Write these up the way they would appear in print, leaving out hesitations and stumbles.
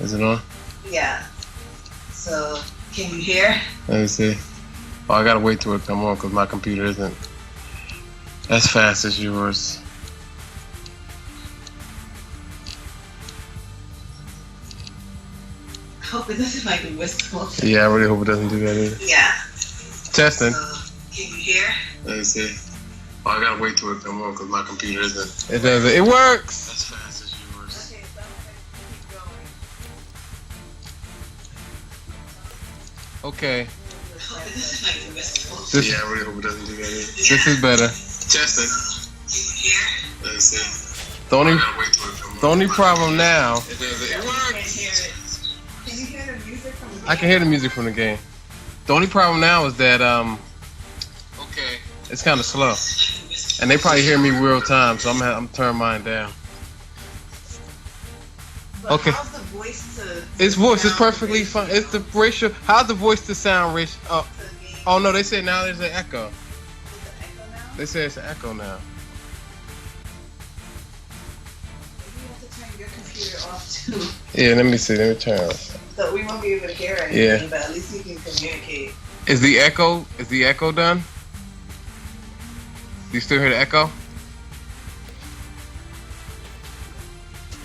Is it on? Yeah. So, can you hear? Let me see. Oh, I gotta wait till it come on because my computer isn't as fast as yours. I hope it doesn't like whistle. Yeah, I really hope it doesn't do that either. Yeah. Testing. So, can you hear? Let me see. Oh, I gotta wait till it come on because my computer isn't. It doesn't. It works. As fast as yours. Okay, so I'm gonna keep going. Okay. I hope it doesn't like whistle. Yeah, I really hope it doesn't do that either. Yeah. This is better. Testing. Can you hear? Let me see. The only problem now. It works. Can you hear the music from the game? I can hear the music from the game. The only problem now is that okay, it's kind of slow, and they probably hear me real time, so I'm turning mine down. But okay. How's the voice to It's voice. It's sound perfectly ratio? fine. It's the ratio. How's the voice to sound ratio? Oh no, they say now there's an echo. Is it echo now? They say it's an echo now. Maybe you have to turn your computer off too. Yeah, let me see. Let me turn it. So we won't be able to hear anything, Yeah. but at least we can communicate. Is the echo done? Do you still hear the echo? I'm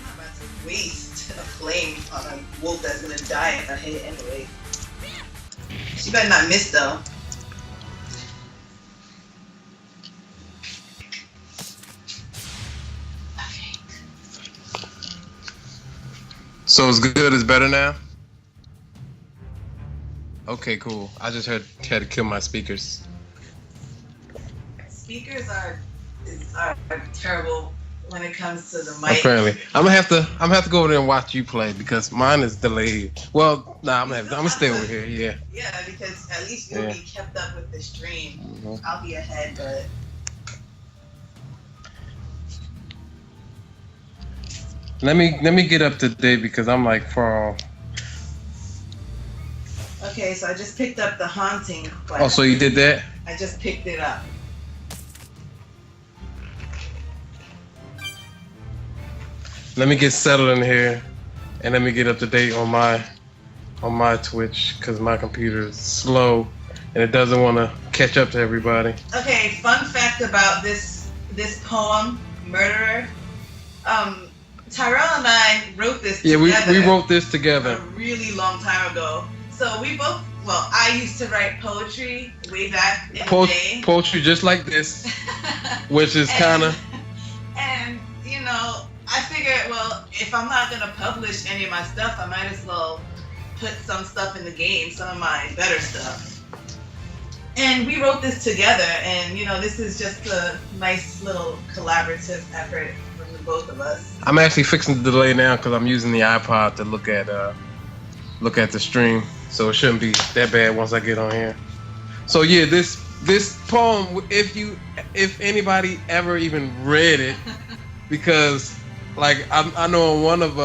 not about to waste a flame on a wolf that's gonna die in a hit anyway. She better not miss though. Okay. So it's good. It's better now. Okay, cool. I just had to kill my speakers. Speakers are terrible when it comes to the mic. Apparently, I'm gonna have to go over there and watch you play because mine is delayed. Well, nah, I'm gonna stay over here. Yeah. Yeah, because at least you'll be kept up with the stream. Mm-hmm. I'll be ahead, but Let me get up to date because I'm like far off. okay. So I just picked up The Haunting. Oh, so you did that? I just picked it up. Let me get settled in here, and let me get up to date on my Twitch because my computer is slow and it doesn't want to catch up to everybody. Okay, fun fact about this poem, Murderer. Tyrell and I wrote this Yeah, together. we wrote this together. A really long time ago. So we both, well, I used to write poetry way back in the day. Poetry just like this, which is kind of. And, you know, I figured, well, if I'm not going to publish any of my stuff, I might as well put some stuff in the game, some of my better stuff. And we wrote this together, and, you know, this is just a nice little collaborative effort from the both of us. I'm actually fixing the delay now because I'm using the iPod to look at the stream, so it shouldn't be that bad once I get on here. So yeah, this poem, if anybody ever even read it, because like I know on one of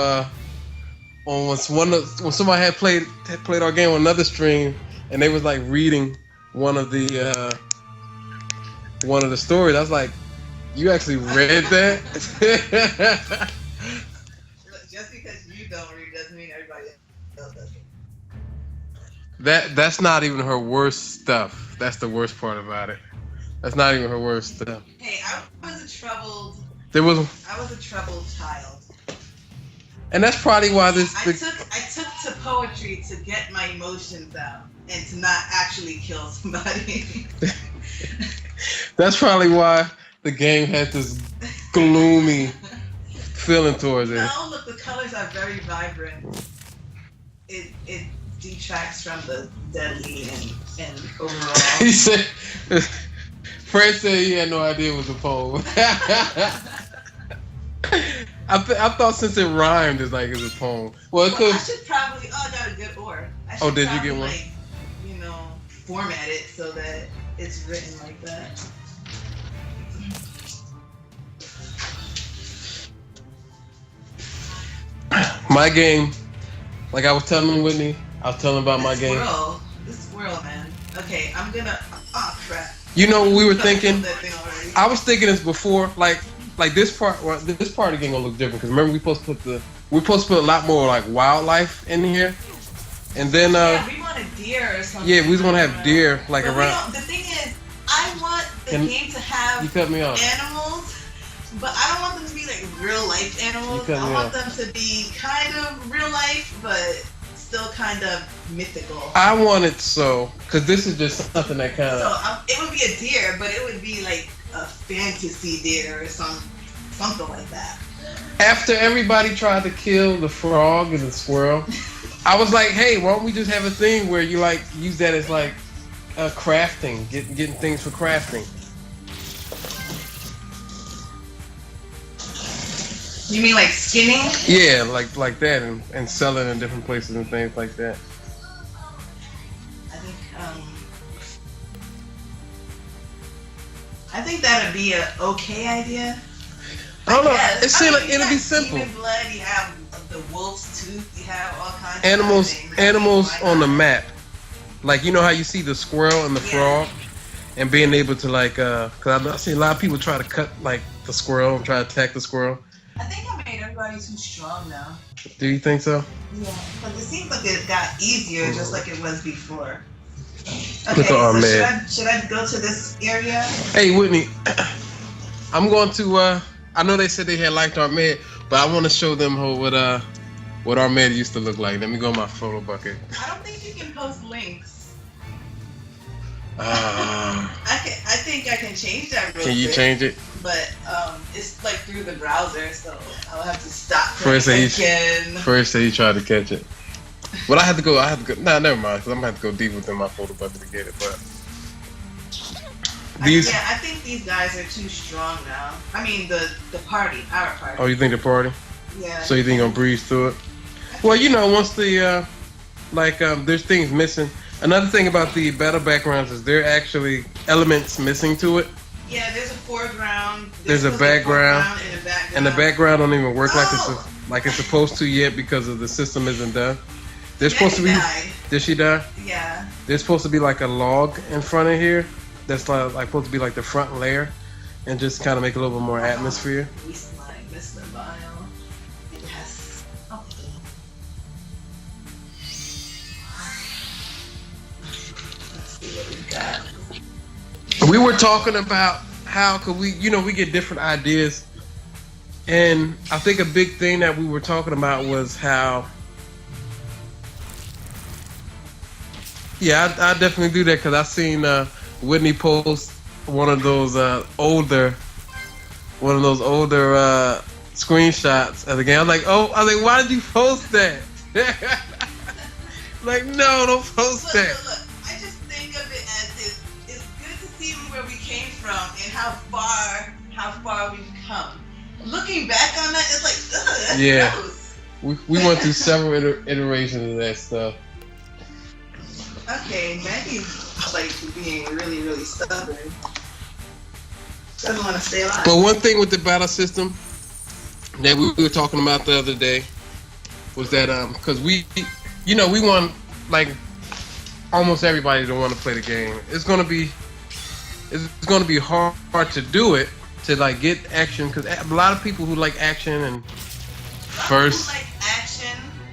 when somebody had played our game on another stream, and they was like reading one of the stories. I was like, you actually read that? Just because you don't read doesn't mean everybody else doesn't. That's not even her worst stuff. That's the worst part about it. That's not even her worst stuff. Hey, I was a troubled child. And that's probably why I took to poetry to get my emotions out and to not actually kill somebody. That's probably why the game has this gloomy feeling towards it. No, look, the colors are very vibrant. It detracts from the deadly and overall. He said, Fred said he had no idea it was a poem. I thought since it rhymed, it's like it was a poem. Well, it could. I should probably. Oh, I got a good or. Oh, did you get one? Like, you know, format it so that it's written like that. My game, like I was telling Whitney, I was telling about my game. This squirrel, man. Okay, I'm gonna. Oh crap. You know, we were thinking. That thing already. I was thinking this before, like this part. Well, this part again gonna look different because remember we supposed to put we're supposed to put a lot more like wildlife in here, and then yeah, we want a deer or something. yeah, we just want to have deer like but around. the thing is, I want the game to have you cut me off. animals, but I don't want them to be like real life animals. I want them to be kind of real life, but still kind of mythical. I want it so, because this is just something that kind of. So it would be a deer, but it would be like a fantasy deer or something like that. After everybody tried to kill the frog and the squirrel, I was like, hey, why don't we just have a thing where you like use that as like crafting, getting things for crafting. You mean like skinning? Yeah, like that, and selling in different places and things like that. I think that'd be an okay idea. I don't know. It seems like it'll be simple. Human blood, you have the wolf's tooth, you have all kinds of animals on the map. Like, you know how you see the squirrel and the frog, and being able to like, cause I see a lot of people try to cut like the squirrel and try to attack the squirrel. I think I made everybody too strong now. Do you think so? Yeah, but it seems like it got easier, just like it was before. Okay, so should I go to this area? Hey, Whitney, I'm going to. I know they said they had liked Ahmed, but I want to show them what Ahmed used to look like. Let me go in my photo bucket. I don't think you can post links. I think I can change that. Can you change it? But it's like through the browser, so I'll have to stop. First he tried to catch it. But I had to go. Nah, never mind. Cause I'm gonna have to go deep within my photo bucket to get it. But I think these guys are too strong now. I mean, our party. Oh, you think the party? Yeah. So you think you're gonna breeze through it? Well, you know, once the there's things missing. Another thing about the battle backgrounds is there are actually elements missing to it. Yeah, there's a foreground. There's a background, and the background don't even work like it's supposed to yet because of the system isn't done. There's supposed to be. Did she die? Yeah. There's supposed to be like a log in front of here. That's like supposed to be like the front layer, and just kind of make a little bit more atmosphere. Mr. Bio. Yes. Okay. Let's see what we got. We were talking about how could we get different ideas, and I think a big thing that we were talking about was how. Yeah, I definitely do that because I seen Whitney post one of those older screenshots of the game. I was like, why did you post that? Like, no, don't post that. Look, I just think of it as it's good to see where we came from and how far we've come. Looking back on that, it's like, ugh, that's gross. We went through several iterations of that stuff. Okay, Maggie's like being really, really stubborn. Doesn't want to stay alive. But one thing with the battle system that we were talking about the other day was that because we want like almost everybody to want to play the game. It's gonna be hard to do it to like get action because a lot of people who like action and first like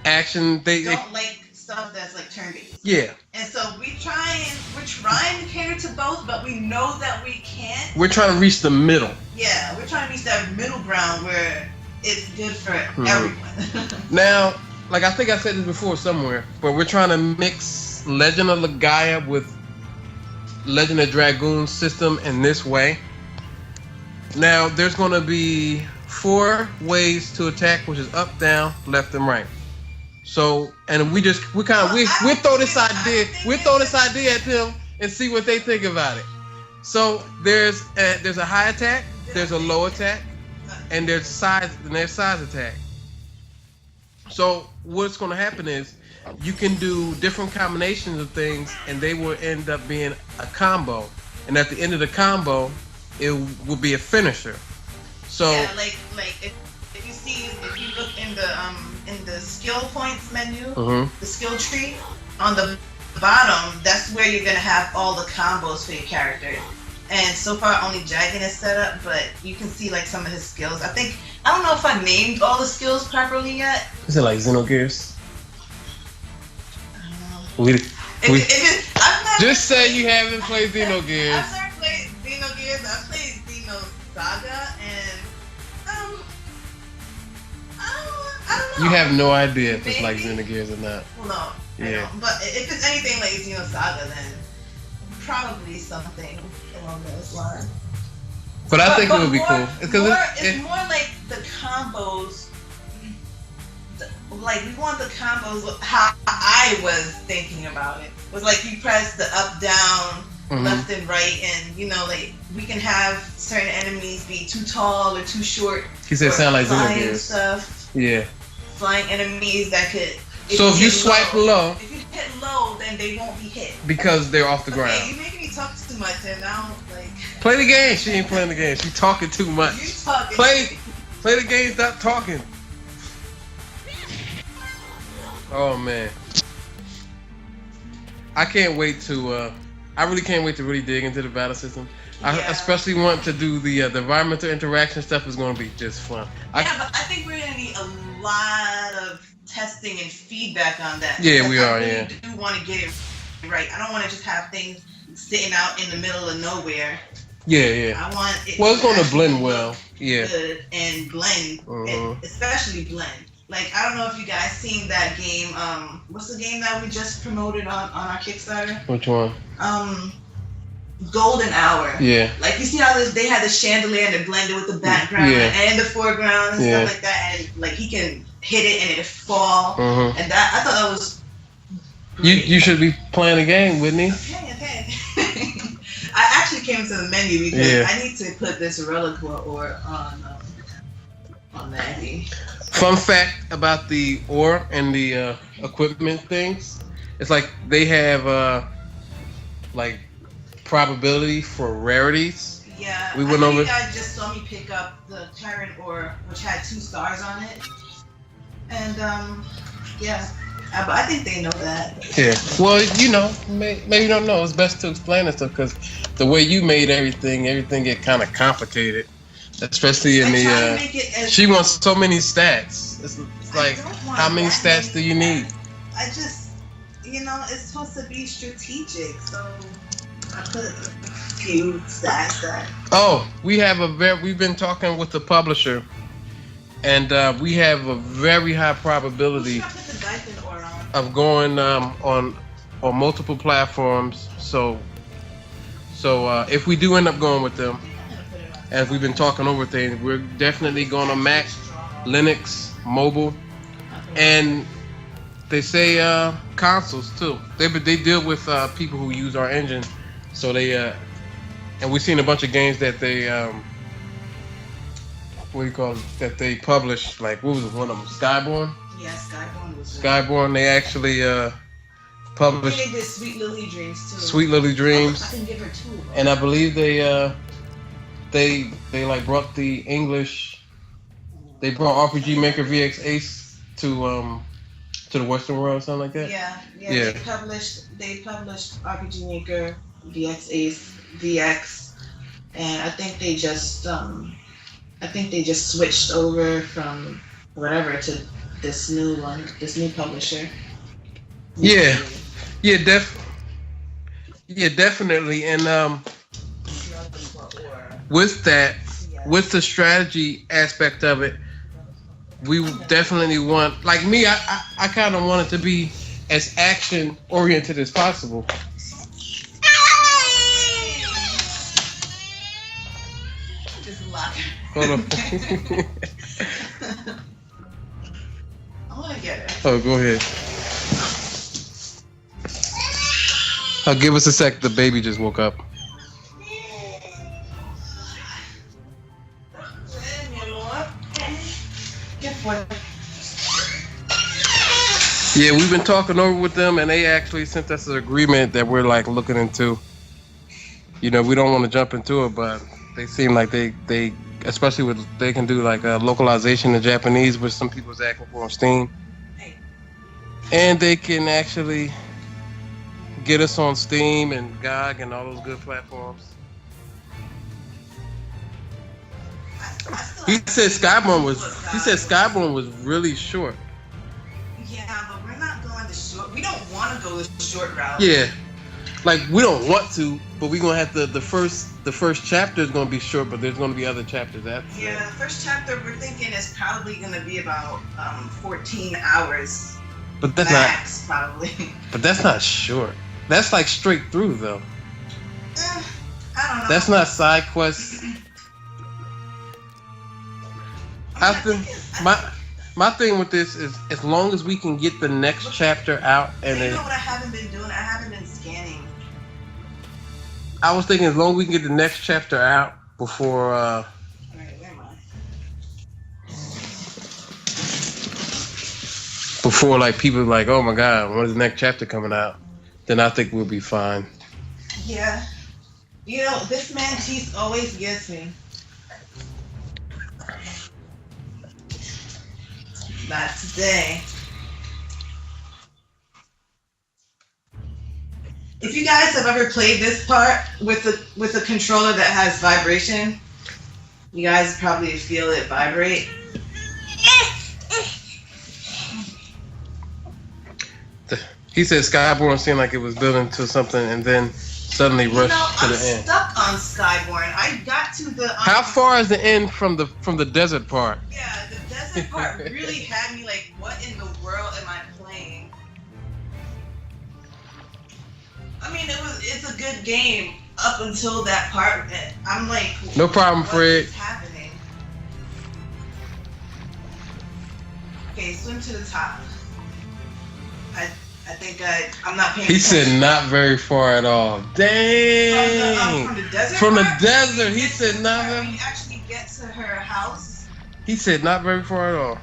action they don't like stuff that's like turn-based. Yeah. And so we're trying to cater to both, but we know that we can't. We're trying to reach the middle. Yeah, we're trying to reach that middle ground where it's good for everyone. Now, like I think I said this before somewhere, but we're trying to mix Legend of Legaia with Legend of Dragoon system in this way. Now, there's going to be 4 ways to attack, which is up, down, left, and right. So, and we throw this idea at them and see what they think about it. So there's a high attack, there's a low attack, and there's size attack. So what's going to happen is you can do different combinations of things, and they will end up being a combo. And at the end of the combo, it will be a finisher. So yeah, like if you look in the skill points menu, the skill tree on the bottom, that's where you're gonna have all the combos for your character. And so far, only Dragon is set up, but you can see like some of his skills. I don't know if I named all the skills properly yet. Is it like Xenogears? I've just say you haven't played Xenogears. I've never played Xenogears. I've played Xenosaga, and I don't know. You have no idea if it's Maybe. like Xenogears or not. Well, no. Yeah. I don't. But if it's anything like Xenosaga, then probably something along those lines. But I think it would be cool. It's more like the combos. Like we want the combos. How I was thinking about it was like you press the up, down, left, and right, and like we can have certain enemies be too tall or too short. He said, "Sound like Xenogears stuff." Yeah. Flying enemies that could. So if you swipe low, if you hit low, then they won't be hit because they're off the Okay, ground. you making me talk too much, and now like. Play the game. She ain't playing the game. She talking too much. You talking. Play the game. Stop talking. Oh man, I can't wait to. I really can't wait to really dig into the battle system. I especially want to do the environmental interaction stuff. Is going to be just fun. But I think we're gonna need a lot of testing and feedback on that. Yeah, we are. I do want to get it right. I don't want to just have things sitting out in the middle of nowhere. Yeah. I want it. Well, it's going to blend well. Yeah. Good and blend, and especially blend. Like I don't know if you guys seen that game. What's the game that we just promoted on our Kickstarter? Which one? Golden Hour. Yeah. Like you see how they had the chandelier and it blended with the background and the foreground and stuff like that, and like he can hit it and it'll fall, and that I thought that was. Great. You should be playing a game, Whitney. Okay. I actually came to the menu because I need to put this relic ore on Maggie. Fun fact about the ore and the equipment things, it's like they have like probability for rarities. Yeah, we went over. You guys just saw me pick up the Tyrant ore, which had 2 stars on it, and but I think they know that. Yeah. Well, maybe you don't know. It's best to explain it because the way you made everything get kind of complicated. Especially in she wants so many stats. It's like, how many stats do you need? I just, it's supposed to be strategic, so I put a few stats there. Oh, we've been talking with the publisher, and we have a very high probability of going on multiple platforms. So if we do end up going with them. As we've been talking over things, we're definitely going to Mac, Linux, mobile, and they say consoles too. They deal with people who use our engine, so they and we've seen a bunch of games that they that they published. Like what was one of them? Skyborn. Yeah, Skyborn was. Skyborn. They actually published. They did Sweet Lily Dreams too. Sweet Lily Dreams. I can give her 2 of them. And I believe they like brought the English. They brought RPG Maker VX Ace to the Western world or something like that. Yeah. They published RPG Maker VX Ace VX, and I think they just switched over from whatever to this new publisher. Definitely, and with that, with the strategy aspect of it, we definitely want, like me, I kind of want it to be as action oriented as possible. Just lock. Hold on. I want to get it. Oh, go ahead. Give us a sec. The baby just woke up. Yeah, we've been talking over with them, and they actually sent us an agreement that we're like looking into. We don't want to jump into it, but they seem like they especially with they can do like a localization in Japanese, which some people's asking for on Steam, and they can actually get us on Steam and GOG and all those good platforms. He said Skyborn was really short. Yeah, but we're not going the short. We don't want to go the short route. Yeah, like we don't want to, but we're gonna have to. The first chapter is gonna be short, but there's gonna be other chapters after. Yeah, the first chapter we're thinking is probably gonna be about 14 hours. But that's max, probably. But that's not short. That's like straight through though. I don't know. That's not side quests. I think my thing with this is as long as we can get the next chapter out and you know what I haven't been doing? I haven't been scanning. I was thinking as long as we can get the next chapter out before Alright, where am I? before like people are like, oh my god, when is the next chapter coming out? Then I think we'll be fine. Yeah. You know, this man cheese always gets me. Not today. If you guys have ever played this part with a controller that has vibration, you guys probably feel it vibrate. He said Skyborn seemed like it was building to something and then suddenly rushed to the end. I'm stuck on Skyborn. I got to the. How far is the end from the desert part? Yeah, the desert part really had me like, what in the world am I playing? I mean, it's a good game up until that part. I'm like, no problem, Fred. What's happening? Okay, swim to the top. I think I'm not paying attention. He said not very far at all. Dang. From the desert. From the desert. He said not very. When you actually get to her house. He said not very far at all.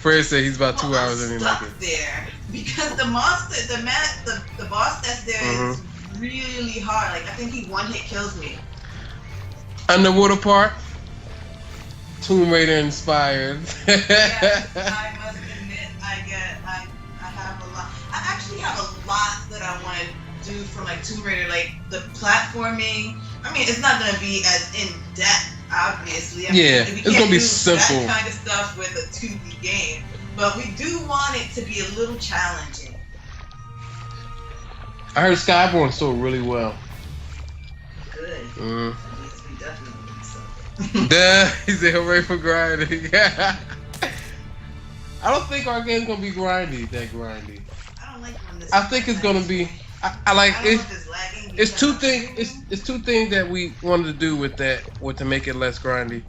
Fred said he's about 2 hours in. Stuck there because the monster, the boss that's there is really hard. Like I think he one hit kills me. Underwater part. Tomb Raider inspired. Yes, I must admit, I have a lot. I actually have a lot that I want to do from like Tomb Raider, like the platforming. I mean, it's not gonna be as in depth, obviously. I mean, it's gonna be simple. That kind of stuff with a 2D game, but we do want it to be a little challenging. I heard Skyborn sold really well. Good. Mm. That means we definitely do something. Duh, he said hooray for grinding. I don't think our game's gonna be grindy. I don't like when this. I think it's gonna be. I like I don't it. know if it's lagging It's two because things. It's two things that we wanted to do with that, to make it less grindy.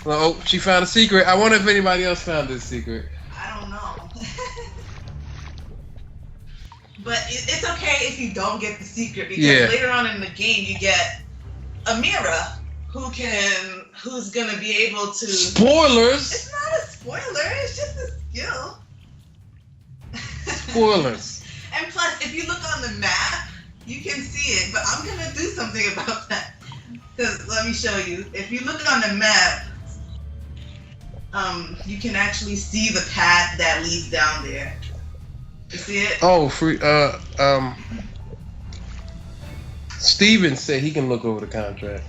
Well, oh, she found a secret. I wonder if anybody else found this secret. I don't know. But it's okay if you don't get the secret because later on in the game you get Amira, who's gonna be able to. Spoilers. It's not a spoiler. It's just a skill. Spoilers. And plus, if you look on the map, you can see it. But I'm gonna do something about that. Cause let me show you. If you look on the map, you can actually see the path that leads down there. You see it? Oh, free. Steven said he can look over the contract.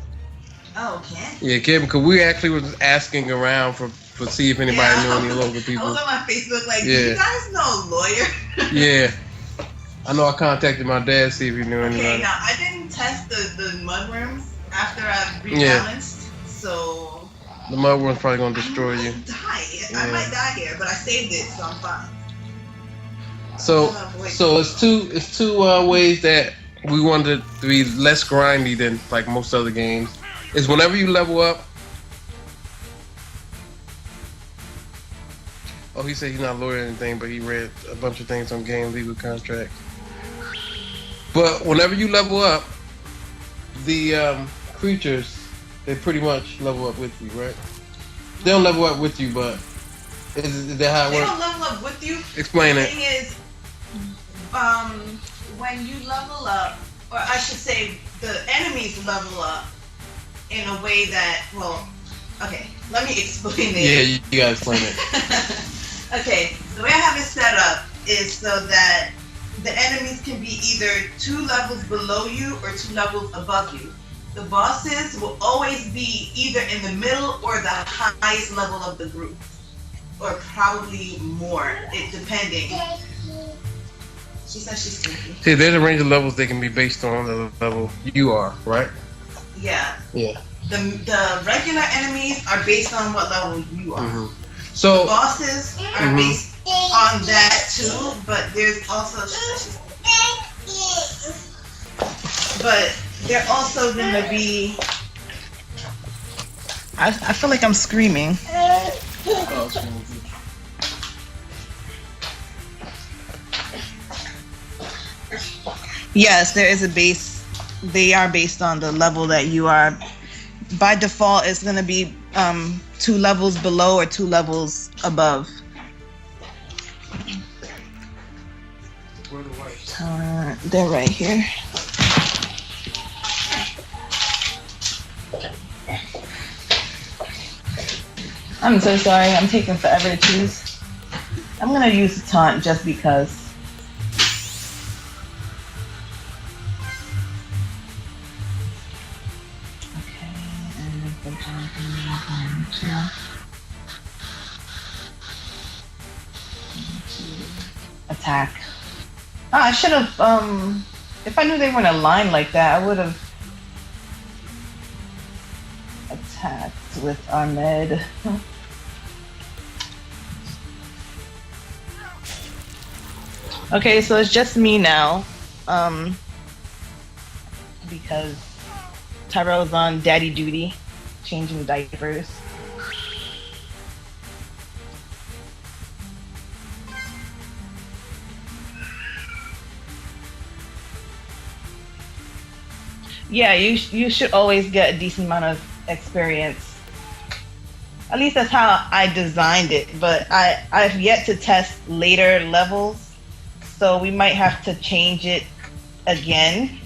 Oh, can? Yeah, Kevin, because we actually was asking around for see if anybody knew any local people. I was on my Facebook like, do you guys know a lawyer? Yeah. I know I contacted my dad, see if he knew anybody. Okay, now I didn't test the mudworms after I rebalanced, so... The mudworm's probably going to destroy you. I might die here, but I saved it, so I'm fine. So it's two ways that we wanted it to be less grindy than like most other games. Is whenever you level up. Oh, he said he's not a lawyer or anything, but he read a bunch of things on game legal contract. But whenever you level up, the creatures, they pretty much level up with you, right? They don't level up with you, but is that how it works? They don't level up with you. Explain it. The thing is, when you level up, or I should say, the enemies level up in a way that, well, okay, let me explain it. Yeah, you gotta explain it. Okay, the way I have it set up is so that the enemies can be either 2 levels below you or 2 levels above you. The bosses will always be either in the middle or the highest level of the group, or probably more, it depending. She says she's sleepy. See, there's a range of levels that can be based on the level you are, right? Yeah. Yeah. The regular enemies are based on what level you are. Mm-hmm. So Bosses are based on that too, but there's also but they're also gonna be. I feel like I'm screaming. Yes, there is a base. They are based on the level that you are. By default, it's gonna be 2 levels below or 2 levels above. where the white? They're right here. I'm so sorry. I'm taking forever to choose. I'm gonna use the taunt just because. Okay, and if we're jumping to attack. Oh, I should have. If I knew they were in a line like that, I would have attacked with Ahmed. Okay, so it's just me now. Because Tyrell's on daddy duty, changing diapers. Yeah, you should always get a decent amount of experience. At least that's how I designed it, but I've yet to test later levels, so we might have to change it again.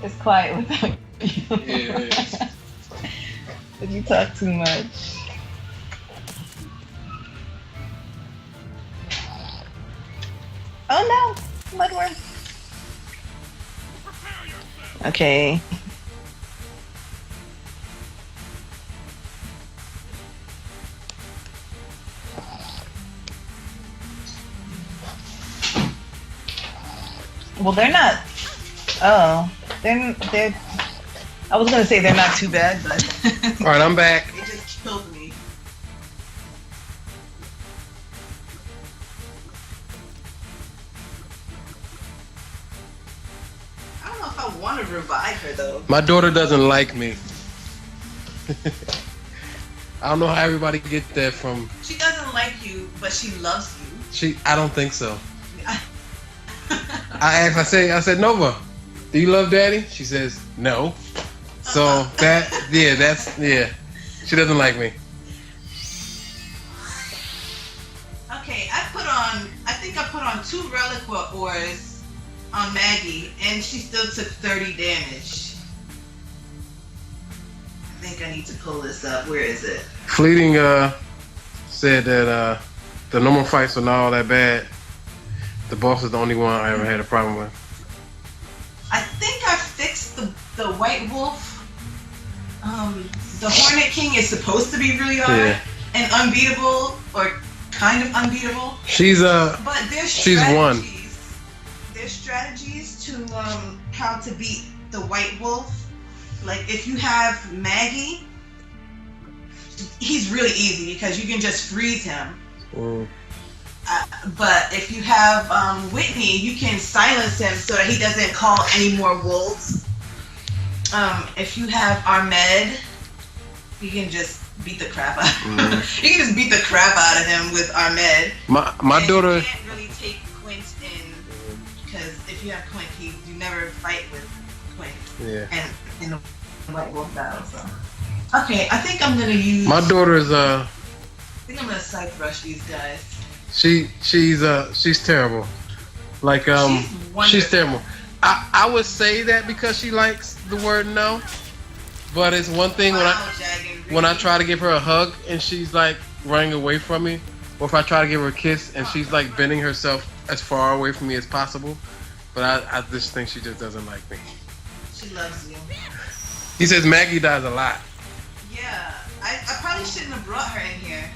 It's quiet without you. Yeah, it is. But you talk too much. Oh no! Mudworm. Okay. Well, they're not. Oh, they're. I was gonna say they're not too bad, but. All right, I'm back. It just killed me. I don't know if I want to revive her though. My daughter doesn't like me. I don't know how everybody get that from. She doesn't like you, but she loves you. I don't think so. I said, Nova, do you love Daddy? She says, no. So yeah. She doesn't like me. Okay, I think I put on 2 Reliqua ores on Maggie, and she still took 30 damage. I think I need to pull this up. Where is it? Fleeting said that the normal fights are not all that bad. The boss is the only one I ever had a problem with. I think I fixed the White Wolf. The Hornet King is supposed to be really hard and unbeatable, or kind of unbeatable. But she's one. There's strategies to how to beat the White Wolf. Like if you have Maggie, he's really easy because you can just freeze him. But if you have Whitney, you can silence him so that he doesn't call any more wolves. If you have Ahmed, you can just beat the crap out of him. You can just beat the crap out of him with Ahmed. My daughter. You can't really take Quint in, because if you have Quint, you never fight with Quint. Yeah. And in the White Wolf battle, so. Okay, I think I'm gonna use. My daughter's I think I'm gonna scythe rush these guys. she's terrible. Like She's wonderful. she's terrible. I would say that because she likes the word no, but it's one thing Wow, Jagged when I Reed. try to give her a hug and she's like running away from me, or if I try to give her a kiss and she's like bending herself as far away from me as possible. But I just think she just doesn't like me. She loves you. He says Maggie dies a lot. Yeah, I probably shouldn't have brought her in here.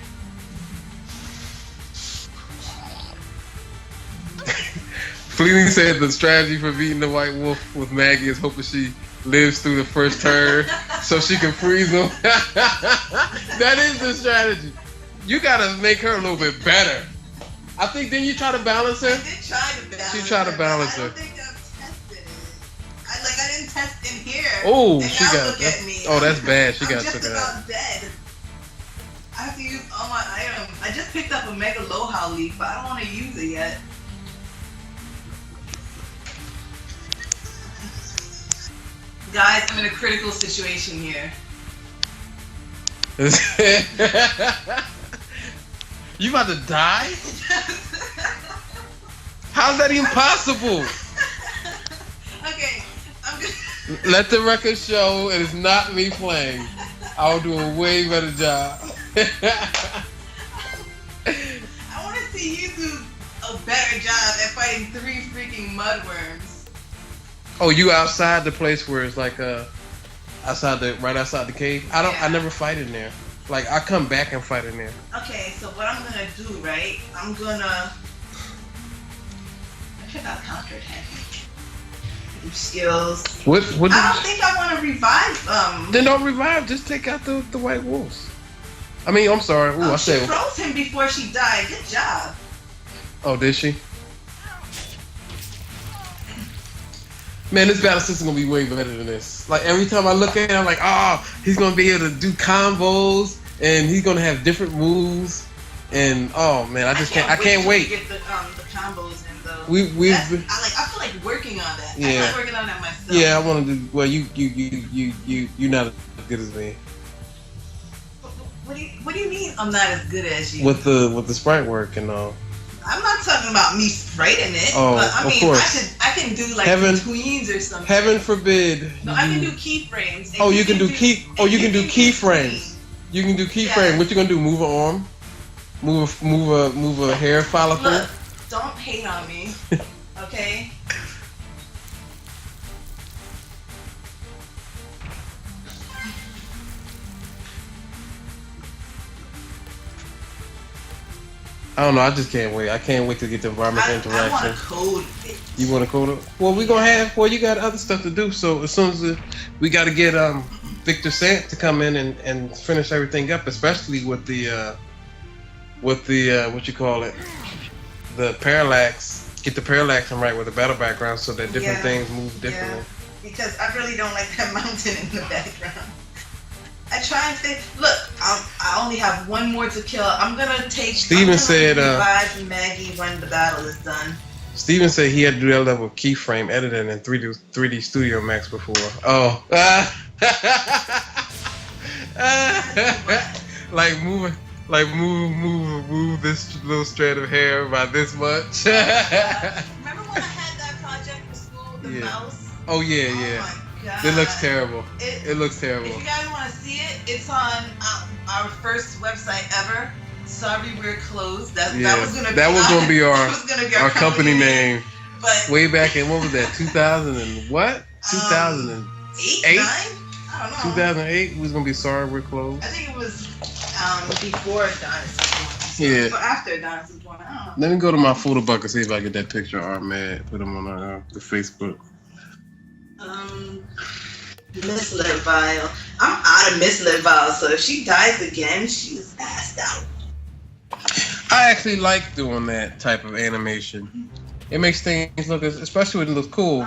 Fleeting said the strategy for beating the white wolf with Maggie is hoping she lives through the first turn so she can freeze him. That is the strategy. You gotta make her a little bit better. I think then you try to balance her. I did try to balance She tried to her, balance but I her. don't think I've tested it. I didn't test in here. Oh, And she now got. look at me. Oh, that's bad. She I'm got just took it out. about dead. I have to use all my items. I just picked up a Mega Loha leaf, but I don't want to use it yet. Guys, I'm in a critical situation here. You about to die? How's that even possible? Okay, I'm good. Let the record show it is not me playing. I'll do a way better job. I want to see you do a better job at fighting 3 freaking mudworms. Oh, you outside the place where it's like right outside the cave? I Yeah. never fight in there. Like I come back and fight in there. Okay, so what I'm gonna do, right? I should have countered him. Skills. What I did don't think I want to revive Then don't revive, just take out the white wolves. I mean, I'm sorry. Ooh, I she said froze him before she died. Good job. oh, did she? Man, this battle system gonna be way better than this. Like every time I look at it, I'm like, oh, he's gonna be able to do combos and he's gonna have different moves. And oh man, I can't wait. To get the combos in though. We've I feel like working on that. Yeah. I like working on that myself. yeah, I want to do well. You're not as good as me What do you mean I'm not as good as you? with the sprite work and all. I'm not talking about me spriting it. Oh, but I of mean, course. I can do like Heaven- tweens or something. Heaven forbid. No, I can do keyframes. Oh, you can do key. Oh, you can do keyframes. tweens. You can do keyframe. Yeah. What you gonna do? Move an arm? Move a hair follicle? Look, don't hate on me, okay? I don't know. I just can't wait. I can't wait to get the environmental I want to interaction. code it. You want to code it? Well, we gonna have. Well, you got other stuff to do. So as soon as we got to get Victor Sant to come in and finish everything up, especially with the what you call it, the parallax. Get the parallax right with the battle background so that different Yeah. things move differently. Yeah, because I really don't like that mountain in the background. I try and say, look, I only have one more to kill. I'm gonna said, revive Maggie when the battle is done. Steven said he had to do that level of keyframe editing in 3D Studio Max before. Oh. move this little strand of hair by this much. Remember when I had that project for school, the Yeah. mouse? Oh yeah, Oh yeah. my God. It looks terrible. It- It looks terrible. If you guys want to see it, it's on our first website ever. Sorry, we're closed. That was gonna be our company name. But Way back in what was that? 2000 and what? 2008? 8, 9? I don't know. 2008. We was gonna be sorry we're closed. I think it was before Dynasty. Yeah. But after Dynasty 1, I don't know. Let me go to my photo bucket see if I get that picture of Ahmed. Put him on the Facebook. Miss Levile. I'm out of Miss Levile, so if she dies again, she's passed out. I actually like doing that type of animation. It makes things look, especially when it looks cool.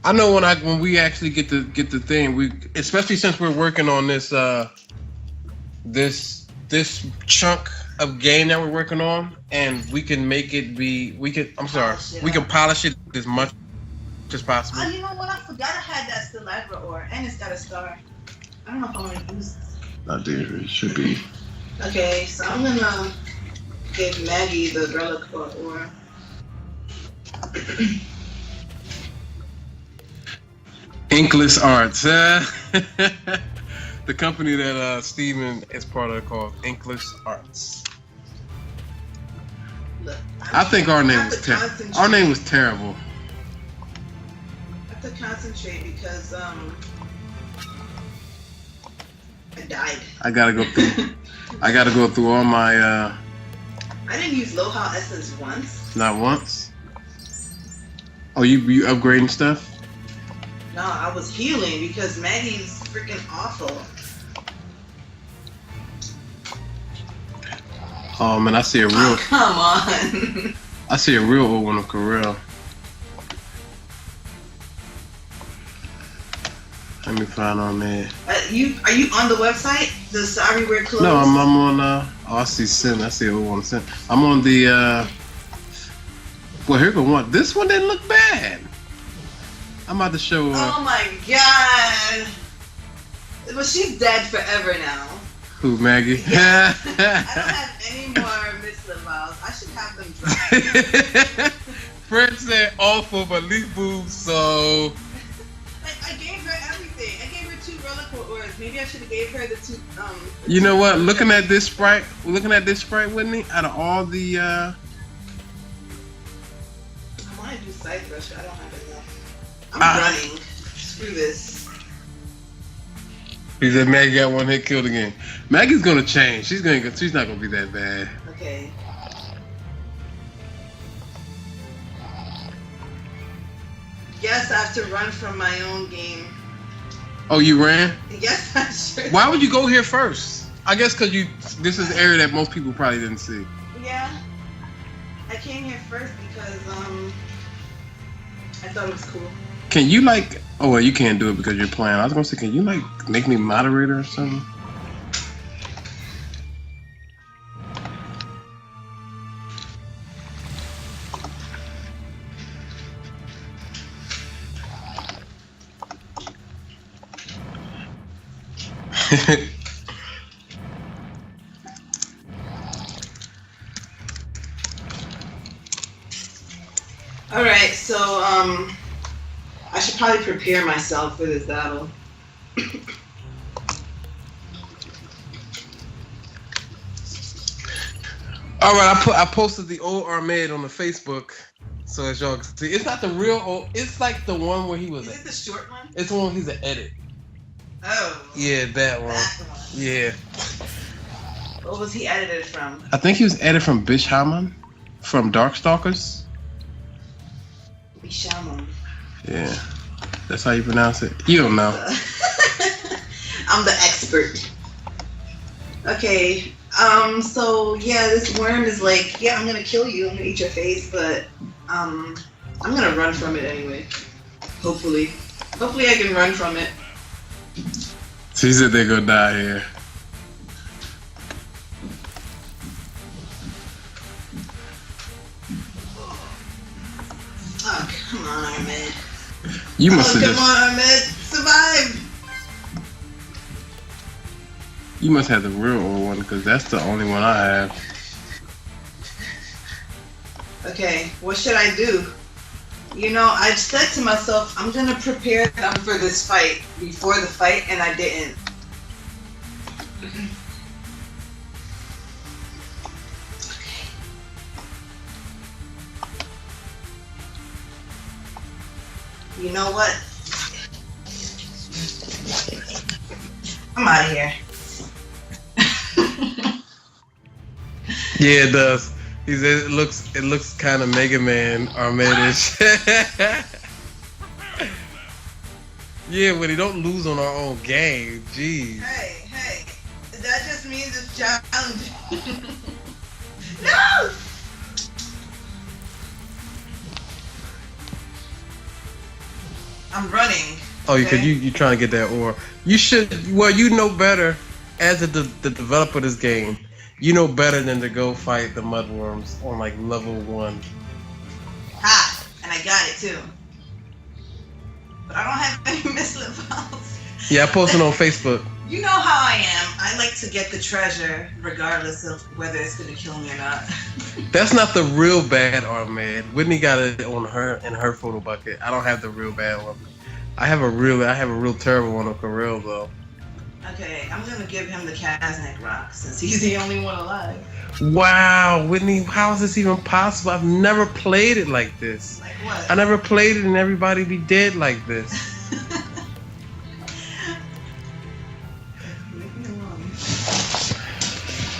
I know when we actually get the thing, especially since we're working on this this chunk of game that we're working on, and we can make it be we can polish it as much as possible. Oh, you know what? I forgot I had that Stilagra ore, and it's got a star. I don't know if I'm gonna use this. Not dangerous. It should be. Okay, so I'm gonna give Maggie the relic ore. Inkless Arts. The company that Steven is part of called Inkless Arts. Look, I think our name was terrible. Our name was terrible. I have to concentrate because I died. I gotta go through all my. I didn't use Loha Essence once. Not once. Oh, you upgrading stuff? No, I was healing because Maggie's freaking awful. Oh man, I see a real. Oh, come on. I see a real old one of Corel. Let me find on there. Are you on the website? The Sorry We're Closed? No, I'm on. Oh, I see Sin. I see a old one. Sin. I'm on the. Well, here go one. This one didn't look bad. I'm about to show. Oh my god. Well, she's dead forever now. Who, Maggie? Yeah. I don't have any more Mitzvah vows. I should have them dropped. Fred said awful, but leave boobs, so. I gave her everything. I gave her 2 relic ores. Maybe I should have gave her the 2. You know what? Looking at this sprite, Whitney, out of all the. I want to do Scythe Rush, but I don't have enough. I'm running. Screw this. He said Maggie got one hit killed again. Maggie's gonna change. She's not gonna be that bad. Okay. Yes, I have to run from my own game. Oh, you ran? Yes, I sure. Why would you go here first? I guess because this is the area that most people probably didn't see. Yeah. I came here first because I thought it was cool. Can you like? Oh well, you can't do it because you're playing. I was gonna say, can you like make me moderator or something? All right, so I should probably prepare myself for this battle. All right, I posted the old Ahmed on the Facebook, so as y'all can see, it's not the real old. It's like the one where he was. Is it the short one? It's the one he's an edit. Oh. Yeah, that one. That one. Yeah. What was he edited from? I think he was edited from Bishaman, from Darkstalkers. Bishaman. Yeah, that's how you pronounce it. You don't know. I'm the expert. Okay. So yeah, this worm is like, yeah, I'm gonna kill you. I'm gonna eat your face, but I'm gonna run from it anyway. Hopefully I can run from it. She said they're gonna die here. Oh, come on, Ahmed. You must have come on, Ahmed. Survive! You must have the real old one, because that's the only one I have. Okay, what should I do? You know, I said to myself, I'm gonna prepare them for this fight before the fight, and I didn't. You know what? I'm out of here. Yeah, it does. He said it looks kind of Mega Man Ahmed-ish. Yeah, but he don't lose on our own game. Jeez. Hey, that just means it's challenging. No! I'm running. Oh, because you trying to get that ore. You should. Well, you know better as the developer of this game. You know better than to go fight the mudworms on like level 1. Ha! And I got it too. But I don't have any Miss Lip House. Yeah, I posted on Facebook. You know how I am. I like to get the treasure regardless of whether it's gonna kill me or not. That's not the real bad Ahmed. Whitney got it on her in her photo bucket. I don't have the real bad one. I have a real terrible one on Corel though. Okay, I'm gonna give him the Kaznak rock since he's the only one alive. Wow, Whitney, how is this even possible? I've never played it like this. Like what? I never played it and everybody be dead like this. Leave me alone.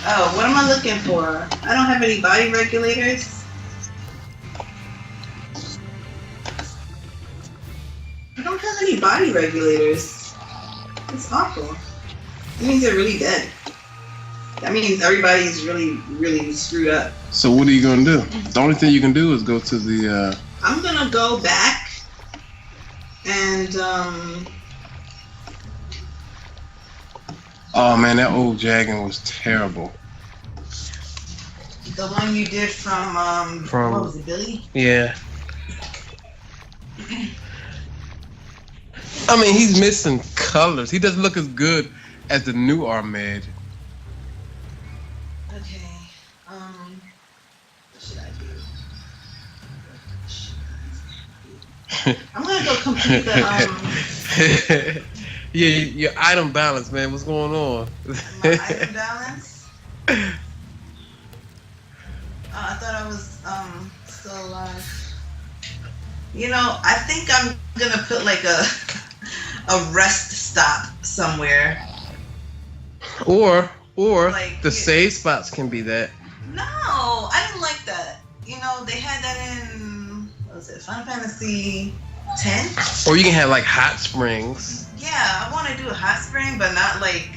Oh, what am I looking for? I don't have any body regulators. I don't have any body regulators. It's awful. That means they're really dead. That means everybody's really, really screwed up. So what are you gonna do? The only thing you can do is go to the I'm gonna go back and oh man, that old Jagan was terrible. the one you did from what was it, Billy? Yeah. I mean, he's missing colors. He doesn't look as good as the new Ahmed. Okay. What should I do? I'm gonna go complete the Yeah, your item balance, man. What's going on? my item balance. I thought I was still alive. You know, I think I'm gonna put like a rest stop somewhere. Or Like, the save spots can be that. No, I didn't like that. You know, they had that in what was it, Final Fantasy X? Or you can have like hot springs. Yeah, I want to do a hot spring, but not like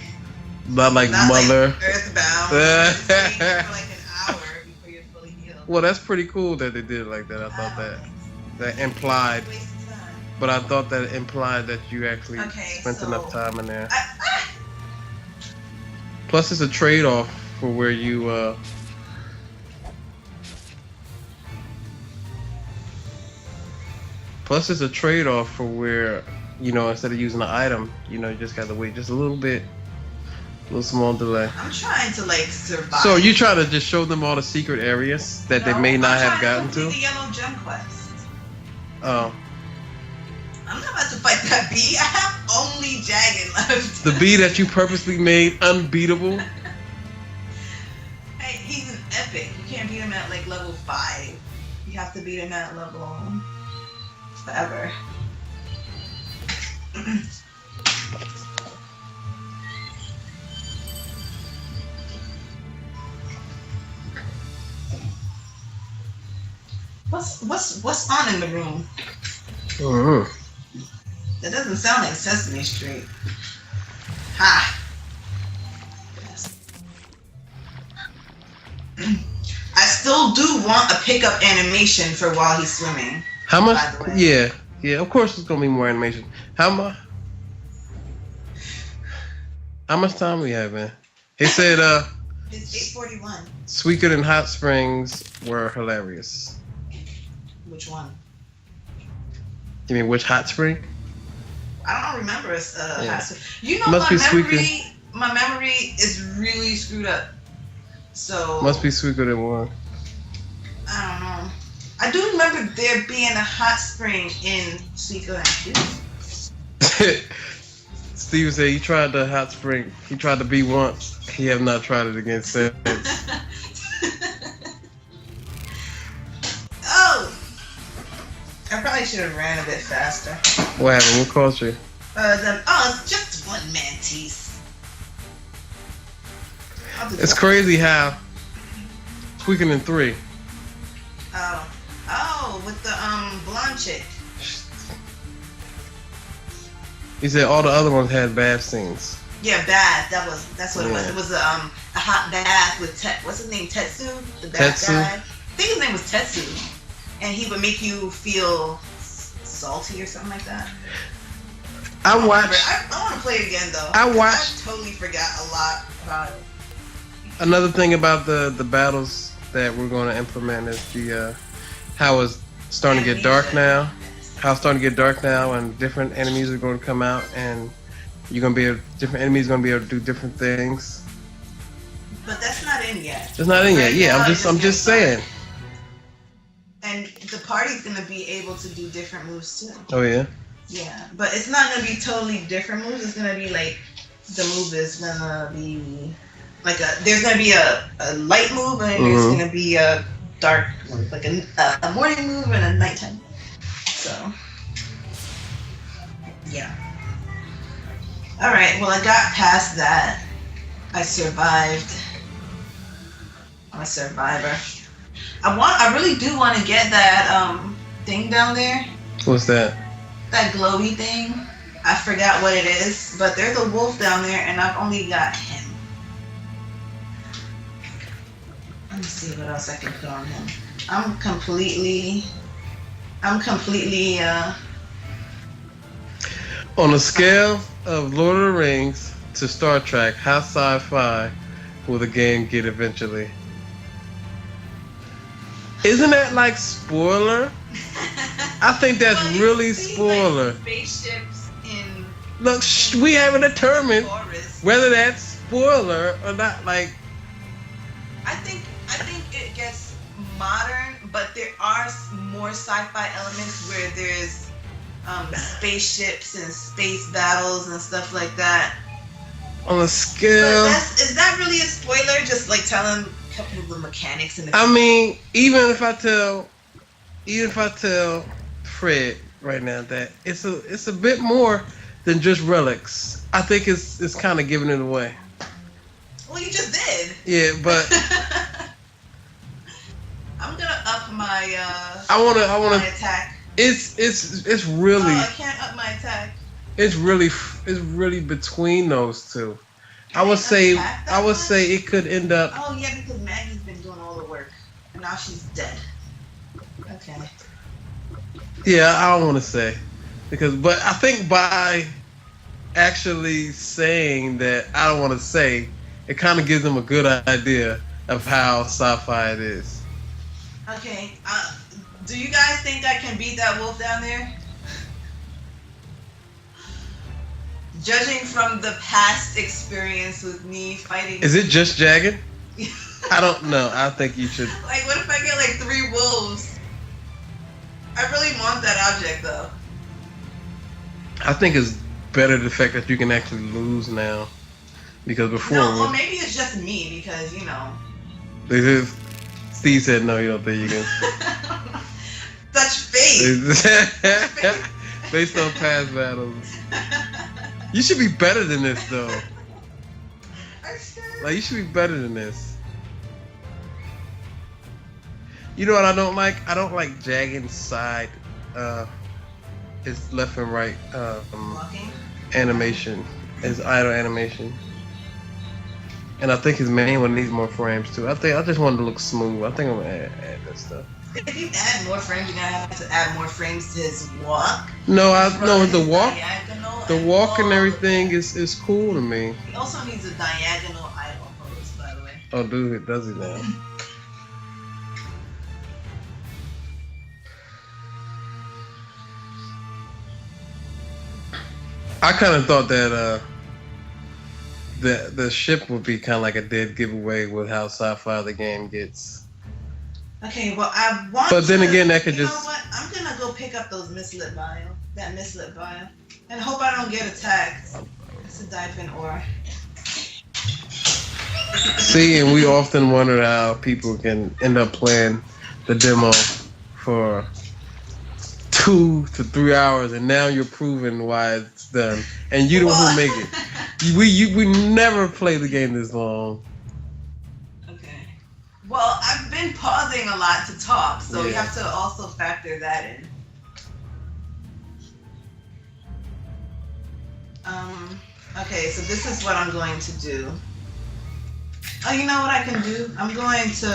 Not like Mother. Like Earthbound. Just stay for like an hour before you're fully healed. Well, that's pretty cool that they did it like that. I thought that implied, Waste of time. but I thought that implied that you actually Okay, spent so- enough time in there. I- Plus, it's a trade-off for where you. Plus, it's a trade-off for where, you know, instead of using an item, you know, you just got to wait just a little bit, a little small delay. I'm trying to like survive. So you try to just show them all the secret areas that they may not have gotten to. The yellow gem quest. Oh, I'm not about to fight that bee. I have only Jagged left. the bee that you purposely made unbeatable. Hey, he's an epic. You can't beat him at like level 5. You have to beat him at level forever. What's on in the room? Mhm. That doesn't sound like Sesame Street. Ha! Yes. I still do want a pickup animation for while he's swimming. How much? By the way. Yeah. Of course, it's gonna be more animation. How much? How much time we have, man? He said, It's 8:41. Sweetgood and Hot Springs were hilarious. Which one? You mean which hot spring? I don't remember. Yeah. You know, Must my be Sweetgood. memory is really screwed up. So Must be Sweetgood and one. I don't know. I do remember there being a hot spring in Sweetgood and 2. Steve said he tried the hot spring. He tried to be once. He have not tried it again since. Oh! I probably should have ran a bit faster. What happened? What caused you? It's just one mantis. It's crazy how Tweaking in 3. Oh, with the blonde chick. He said all the other ones had bad scenes. Yeah, bad. That's what it was. Yeah. It was a hot bath with what's his name? Tetsu, the bad Tetsu? guy. I think his name was Tetsu, and he would make you feel salty or something like that. I I watched want to play it again though. I watched- I totally forgot a lot about it. another thing about the battles that we're going to implement is the how it's starting to get dark now. How it's starting to get dark now, and different enemies are going to come out, and You're gonna be able, different enemies gonna be able to do different things. But that's not in yet. It's not in yet. Right Yeah, now, I'm just saying. And the party's gonna be able to do different moves too. Oh yeah. Yeah, but it's not gonna be totally different moves. It's gonna be like the move is gonna be like there's gonna be a light move and there's gonna be a dark, like a morning move and a nighttime move. So yeah. All right. Well, I got past that. I survived. I'm a survivor. I really do want to get that thing down there. What's that? That glowy thing. I forgot what it is, but there's a wolf down there, and I've only got him. Let me see what else I can put on him. I'm completely. On a scale of Lord of the Rings to Star Trek, how sci-fi will the game get eventually? Isn't that like spoiler? I think that's really spoiler. Like spaceships in. Look, we haven't determined forest. whether that's spoiler or not. Like, I think it gets modern, but there are more sci-fi elements where there's spaceships and space battles and stuff like that. on a scale. Is that really a spoiler? Just like telling a couple of the mechanics and. I mean, even if I tell Fred right now that it's a bit more than just relics, I think it's kind of giving it away. Well, you just did. Yeah, but I'm gonna up my. I wanna. My attack. It's really. Oh, I can't up my attack. It's really between those two. I would say it could end up. Oh yeah, because Maggie's been doing all the work, and now she's dead. Okay. Yeah, I don't want to say but I think by actually saying that I don't want to say, it kind of gives them a good idea of how sci-fi it is. Okay. Do you guys think I can beat that wolf down there? Judging from the past experience with me fighting. Is it just Jagged? I don't know. I think you should. Like, what if I get like 3 wolves? I really want that object though. I think it's better the fact that you can actually lose now, because before. No, well, maybe it's just me because Steve said no. You don't think you can. Such faith. Based on past battles. You should be better than this, though. Like, you should be better than this. You know what I don't like? I don't like Jagged's side. His left and right animation. His idle animation. And I think his main one needs more frames, too. I just want it to look smooth. I think I'm going to add that stuff. If you add more frames, you're gonna have to add more frames to his walk. No, the walk and everything is cool to me. He also needs a diagonal idle pose, by the way. Oh, dude, does he now? I kind of thought that the ship would be kind of like a dead giveaway with how sci-fi the game gets. Okay, well, I want. But then again, that could just. You know what? I'm gonna go pick up those mislit vial, and hope I don't get attacked. It's a Dyphon ore. See, and we often wonder how people can end up playing the demo for 2 to 3 hours, and now you're proving why it's done, and you the one who make it. We never play the game this long. Well, I've been pausing a lot to talk, so you Yeah. have to also factor that in. Okay, so this is what I'm going to do. Oh, you know what I can do? I'm going to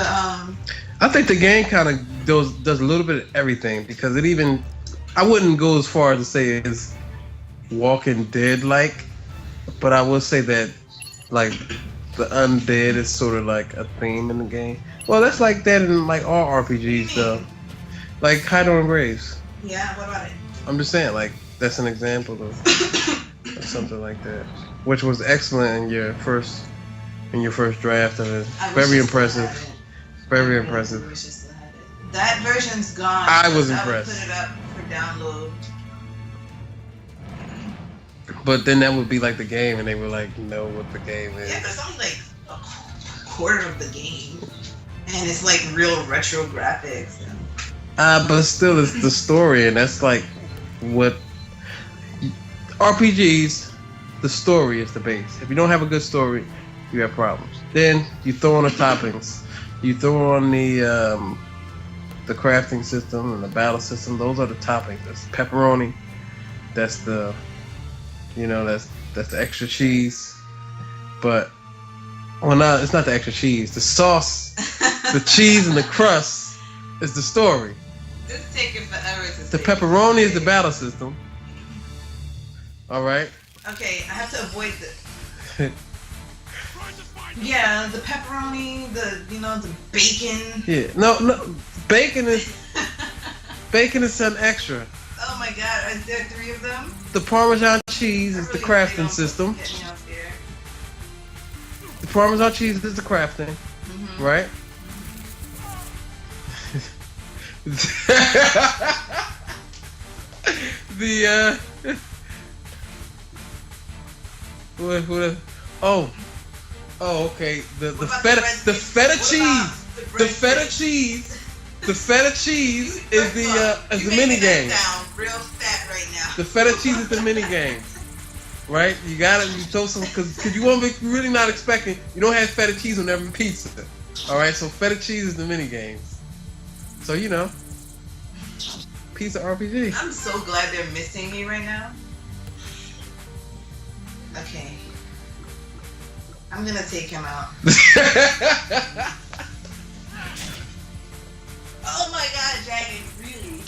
I think the game kind of does a little bit of everything, because it even, I wouldn't go as far as to say it's Walking Dead like, but I would say that like the undead is sort of like a theme in the game. Well, that's like that in like all RPGs though. Like Hide on Graves. Yeah, what about it? I'm just saying, like, that's an example of something like that, which was excellent in your first draft of it. Very impressive. Very impressive. That version's gone. I was impressed. I would put it up for download. But then that would be like the game, and they would like know what the game is. Yeah, but it's only like a quarter of the game, and it's like real retro graphics. But still, it's the story, and that's like what RPGs. The story is the base. If you don't have a good story, you have problems. Then you throw on the toppings. You throw on the crafting system and the battle system. Those are the toppings. That's pepperoni. That's the that's the extra cheese. But it's not the extra cheese. The sauce, the cheese, and the crust is the story. It's taking forever to The pepperoni is the battle system. All right. Okay, I have to avoid the. Yeah, the pepperoni, the bacon. Yeah, no, bacon is something extra. Oh my God, is there 3 of them? The Parmesan cheese is the crafting system. Get me off here. The Parmesan cheese is the crafting, right? Okay. The feta cheese is the mini game. Real fat right now. The feta cheese is the mini game, right? You throw some because you won't be really not expecting. You don't have feta cheese on every pizza, all right? So feta cheese is the mini games. So pizza RPG. I'm so glad they're missing me right now. Okay. I'm gonna take him out. Oh my God, Jagged, really?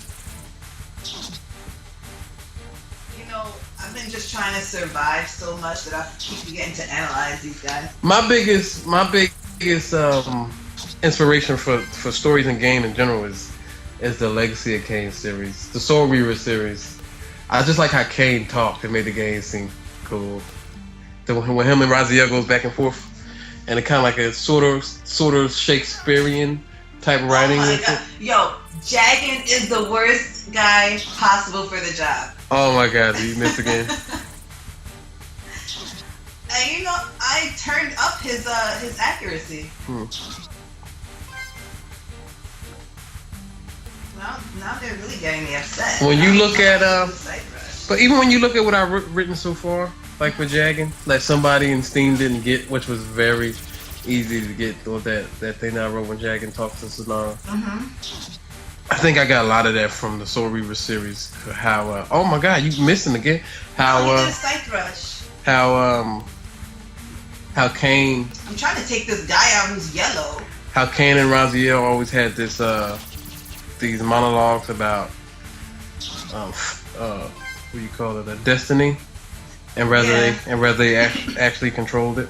I've been just trying to survive so much that I keep forgetting to analyze these guys. My biggest inspiration for stories and game in general is the Legacy of Kain series, the Soul Reaver series. I just like how Kain talked. It made the game seem cool. When him and Raziel goes back and forth, and it kind of like a sort of Shakespearean type of writing. Oh my God. Yo, Jagan is the worst guy possible for the job. Oh my God, you missed again. And I turned up his accuracy. Now they're really getting me upset. When you look at but even when you look at what I've written so far, like for Jagan, like somebody in Steam didn't get, which was very easy to get, or that thing I wrote when Jagan talked to Sonara. I think I got a lot of that from the Soul Reaver series. How oh my God, you missing again? How Scythe Rush. How Kain. I'm trying to take this guy out who's yellow. How Kain and Raziel always had this these monologues about what do you call it, a destiny, and whether they actually controlled it.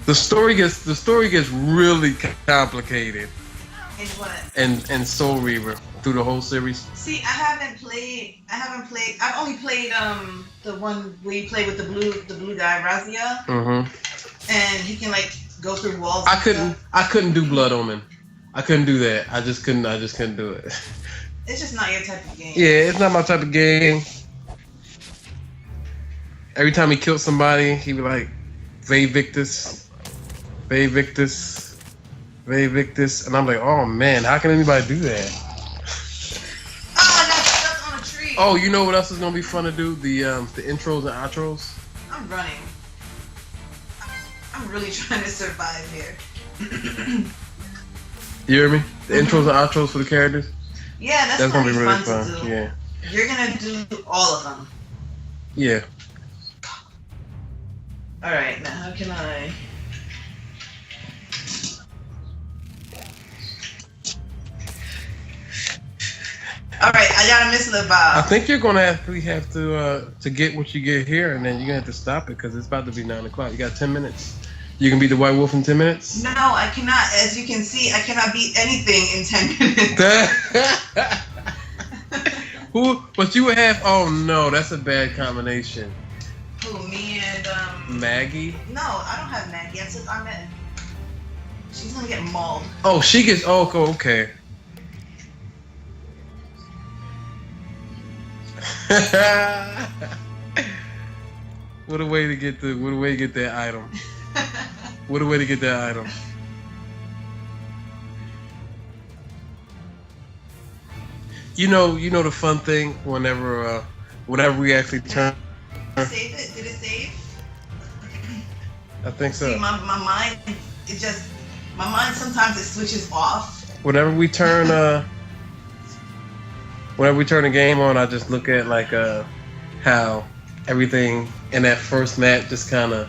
The story gets really complicated. In what? And Soul Reaver through the whole series. See, I haven't played. I've only played the one where you play with the blue guy, Raziel. And he can like go through walls. I couldn't do Blood Omen. I couldn't do that. I just couldn't do it. It's just not your type of game. Yeah, it's not my type of game. Every time he killed somebody, he would like, Ve Victus. And I'm like, oh man, how can anybody do that? Oh, I got stuck on a tree. Oh, you know what else is gonna be fun to do? The intros and outros. I'm running. I'm really trying to survive here. You hear me? The intros and outros for the characters. Yeah, that's gonna be really fun to do. Yeah. You're gonna do all of them. Yeah. All right, now how can I? All right, I got a Miss LaVal. I think you're gonna have to get what you get here, and then you're gonna have to stop it because it's about to be 9 o'clock. You got 10 minutes. You can beat the White Wolf in 10 minutes? No, I cannot. As you can see, I cannot beat anything in 10 minutes. Who? But you would have. Oh no, that's a bad combination. Who? Me and Maggie. No, I don't have Maggie. I took Ahmed. She's gonna get mauled. Oh, she gets. Oh, okay. What a way to get the. What a way to get that item. What a way to get that item. You know the fun thing whenever we actually turn. Save it? Did it save? I think so. See, my mind, my mind sometimes it switches off. Whenever we turn the game on, I just look at like how everything in that first map just kind of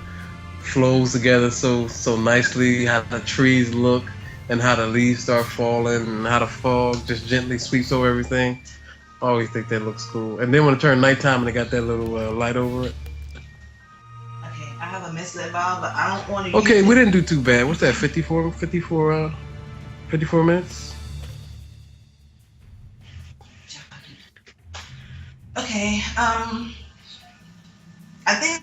flows together so nicely. How the trees look and how the leaves start falling and how the fog just gently sweeps over everything. I always think that looks cool. And then when it turned nighttime and they got that little light over it. Okay, I have a mislit valve, but I don't want to. Okay, we didn't do too bad. What's that? 54 minutes. Okay, I think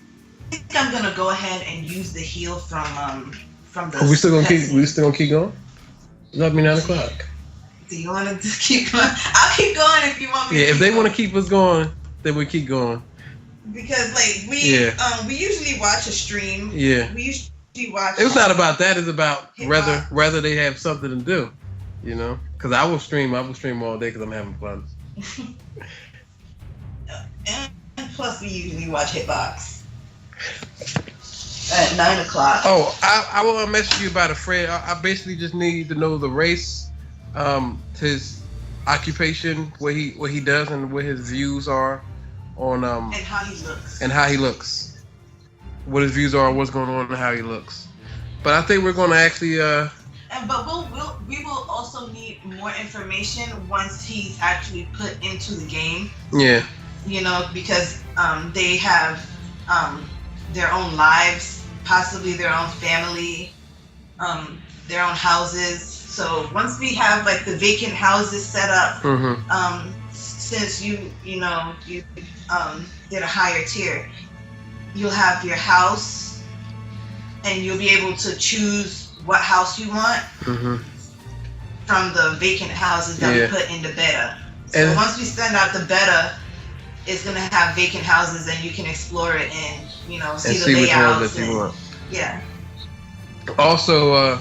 I'm gonna go ahead and use the heal from the. We still gonna keep going? It's not 9 o'clock. Do you want to keep going? I'll keep going if you want me. Yeah, if they want to keep us going, then we keep going. Because like we usually watch a stream. Yeah. We usually watch. It's not about that. It's about Hip-hop. whether they have something to do, you know. Because I will stream all day because I'm having fun. And plus, we usually watch Hitbox at 9 o'clock. Oh, I will message you about a friend. I basically just need to know the race, his occupation, what he does, and what his views are on and how he looks. What his views are, what's going on, and how he looks. But I think we're going to actually. But we will also need more information once he's actually put into the game. Yeah. You know, because they have their own lives, possibly their own family, their own houses. So once we have like the vacant houses set up, since you did a higher tier, you'll have your house, and you'll be able to choose what house you want from the vacant houses that we put in the beta. So once we send out the beta, it's gonna have vacant houses, and you can explore it and see the layouts. That you want. Yeah. Also,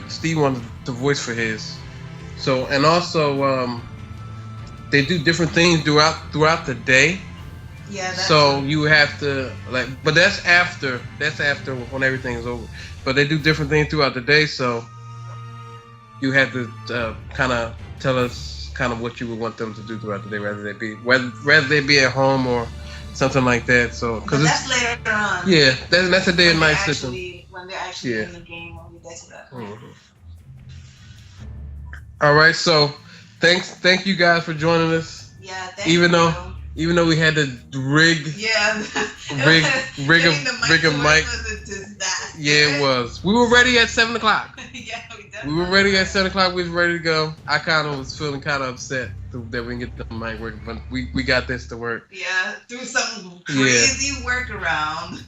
Steve wanted the voice for his. So and also, they do different things throughout the day. Yeah. So you have to but that's after when everything is over. But they do different things throughout the day, so you have to kind of tell us kind of what you would want them to do throughout the day, whether they be at home or something like that. So because that's later on. Yeah, that's a day and night system. When they're actually in the game, when we get to that point. All right, so thank you guys for joining us. Yeah, even though we had to rig a mic. Yeah, it was. We were ready at 7 o'clock. Yeah, we were ready at 7 o'clock. We was ready to go. I kind of was feeling kind of upset that we didn't get the mic working, but we got this to work. Yeah, through some crazy workaround,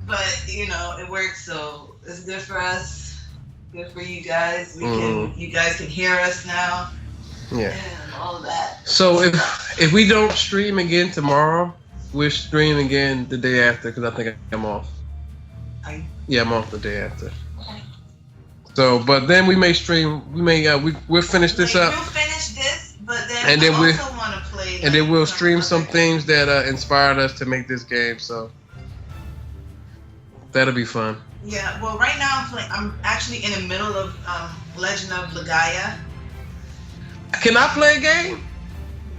but it works. So it's good for us. Good for you guys. You guys can hear us now. Yeah. And all of that. So if we don't stream again tomorrow, we'll stream again the day after because I think I'm off. Are you? Yeah, I'm off the day after. Okay. So, but then we may stream. We'll finish this up. We'll finish this, but then and then I also want to play. And then we'll stream some things that inspired us to make this game. So that'll be fun. Yeah. Well, right now I'm actually in the middle of Legend of Legaia. Can I play a game?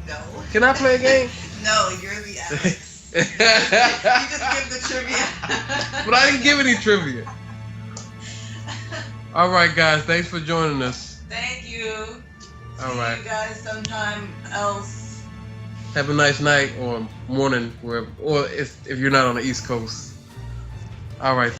No. Can I play a game? No, you're the Alex. You just give the trivia. But I didn't give any trivia. All right, guys. Thanks for joining us. Thank you. All right. See you guys sometime else. Have a nice night or morning, or if you're not on the East Coast. All right.